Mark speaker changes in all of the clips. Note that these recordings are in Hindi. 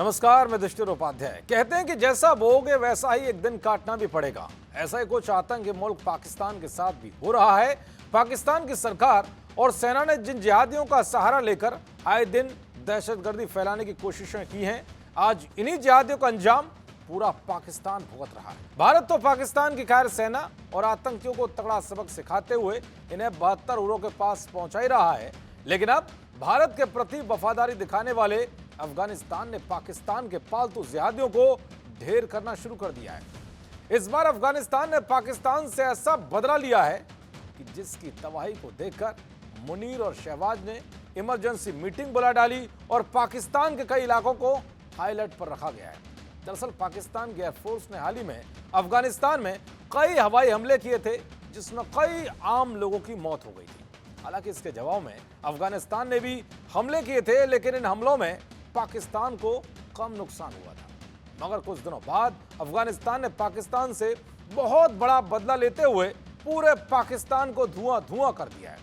Speaker 1: नमस्कार, मैं दुष्ट उपाध्याय। कहते हैं कि जैसा बोओगे वैसा ही एक दिन काटना भी पड़ेगा। ऐसा ही कुछ आतंकी मुल्क पाकिस्तान के साथ भी हो रहा है। पाकिस्तान की सरकार और सेना ने जिन जिहादियों का सहारा लेकर आए दिन दहशतगर्दी फैलाने की कोशिशें की हैं, आज इन्हीं जिहादियों का अंजाम पूरा पाकिस्तान भुगत रहा है। भारत तो पाकिस्तान की खैर सेना और आतंकियों को तगड़ा सबक सिखाते हुए इन्हें 72 उरों के पास पहुंचा ही रहा है, लेकिन अब भारत के प्रति वफादारी दिखाने वाले अफगानिस्तान ने पाकिस्तान के पालतू जिहादियों को ढेर करना शुरू कर दिया है। इस बार अफगानिस्तान ने पाकिस्तान से ऐसा बदला लिया है कि जिसकी तबाही को देखकर मुनीर और शहबाज ने इमरजेंसी मीटिंग बुला डाली और पाकिस्तान के कई इलाकों को हाईलाइट पर रखा गया है। दरअसल पाकिस्तान की एयरफोर्स ने हाल ही में अफगानिस्तान में कई हवाई हमले किए थे, जिसमें कई आम लोगों की मौत हो गई थी। हालांकि इसके जवाब में अफगानिस्तान ने भी हमले किए थे, लेकिन इन हमलों में पाकिस्तान को कम नुकसान हुआ था। मगर कुछ दिनों बाद अफगानिस्तान ने पाकिस्तान से बहुत बड़ा बदला लेते हुए पूरे पाकिस्तान को धुआं धुआं कर दिया है।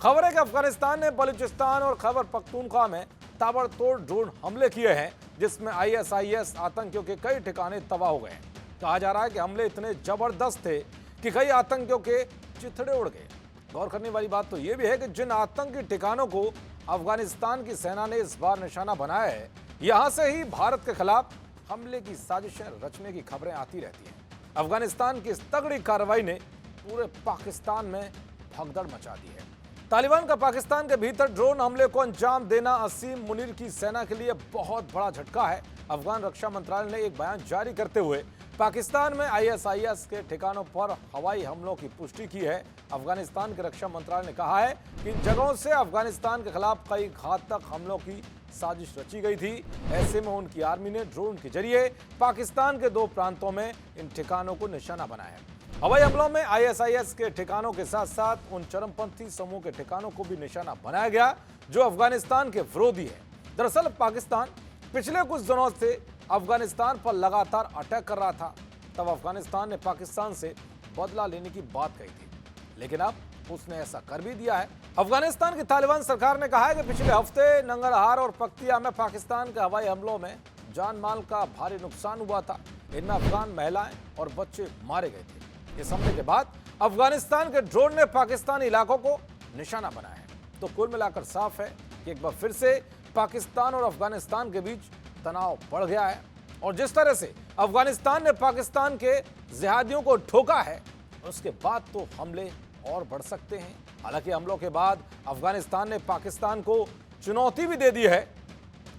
Speaker 1: खबर है कि अफगानिस्तान ने बलूचिस्तान और खैबर पख्तूनख्वा में ताबड़तोड़ ड्रोन हमले किए हैं, जिसमें आईएसआईएस आतंकियों के कई ठिकाने तबाह हो गए हैं। कहा जा रहा है कि हमले इतने जबरदस्त थे कि कई आतंकियों के चिथड़े उड़ गए। गौर करने वाली बात तो यह भी है कि जिन आतंकी ठिकानों को अफगानिस्तान की सेना ने इस बार निशाना बनाया है, यहां से ही भारत के खिलाफ हमले की साजिशें रचने की खबरें आती रहती हैं। अफगानिस्तान की इस तगड़ी कार्रवाई ने पूरे पाकिस्तान में भगदड़ मचा दी है। तालिबान का पाकिस्तान के भीतर ड्रोन हमले को अंजाम देना असीम मुनीर की सेना के लिए बहुत बड़ा झटका है। अफगान रक्षा मंत्रालय ने एक बयान जारी करते हुए पाकिस्तान में आईएसआईएस के ठिकानों पर हवाई हमलों की पुष्टि की है। अफगानिस्तान के रक्षा मंत्रालय ने कहा है कि इन जगहों से अफगानिस्तान के खिलाफ कई घातक हमलों की साजिश रची गई थी। ऐसे में उनकी आर्मी ने ड्रोन के जरिए पाकिस्तान के 2 प्रांतों में इन ठिकानों को निशाना बनाया है। हवाई हमलों में आईएसआईएस के ठिकानों के साथ साथ उन चरमपंथी समूह के ठिकानों को भी निशाना बनाया गया जो अफगानिस्तान के विरोधी है। दरअसल पाकिस्तान पिछले कुछ दिनों से अफगानिस्तान पर लगातार अटैक कर रहा था। तब अफगानिस्तान ने पाकिस्तान से बदला लेने की बात कही थी, लेकिन अब उसने ऐसा कर भी दिया है। अफगानिस्तान की तालिबान सरकार ने कहा है कि पिछले हफ्ते नंगरहार और पख्तिया में पाकिस्तान के हवाई हमलों में जान माल का भारी नुकसान हुआ था। इनमें अफगान महिलाएं और बच्चे मारे गए थे। इस हमले के बाद अफगानिस्तान के ड्रोन ने पाकिस्तानी इलाकों को निशाना बनाया है। तो कुल मिलाकर साफ है कि एक बार फिर से पाकिस्तान और अफगानिस्तान के बीच तनाव बढ़ गया है और जिस तरह से अफगानिस्तान ने पाकिस्तान के जिहादियों को ठोका है, उसके बाद तो हमले और बढ़ सकते हैं। हालांकि हमलों के बाद अफगानिस्तान ने पाकिस्तान को चुनौती भी दे दी है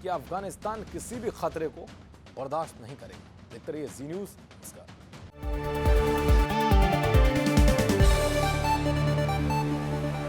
Speaker 1: कि अफगानिस्तान किसी भी खतरे को बर्दाश्त नहीं करेगा। देखते रहिए जी न्यूज़।